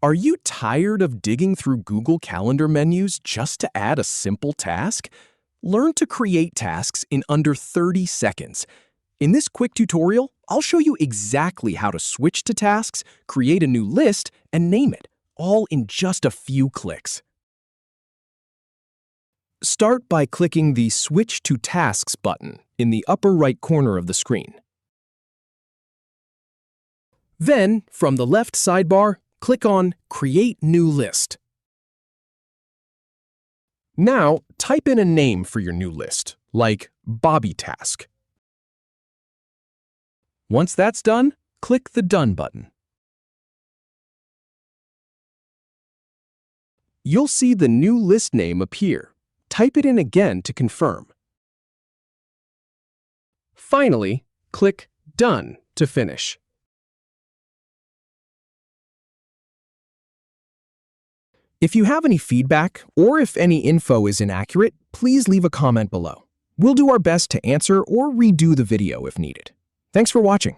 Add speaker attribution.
Speaker 1: Are you tired of digging through Google Calendar menus just to add a simple task? Learn to create tasks in under 30 seconds. In this quick tutorial, I'll show you exactly how to switch to tasks, create a new list, and name it, all in just a few clicks. Start by clicking the Switch to Tasks button in the upper right corner of the screen. Then, from the left sidebar, click on Create New List. Now, type in a name for your new list, like Bobby Task. Once that's done, click the Done button. You'll see the new list name appear. Type it in again to confirm. Finally, click Done to finish. If you have any feedback, or if any info is inaccurate, please leave a comment below. We'll do our best to answer or redo the video if needed. Thanks for watching.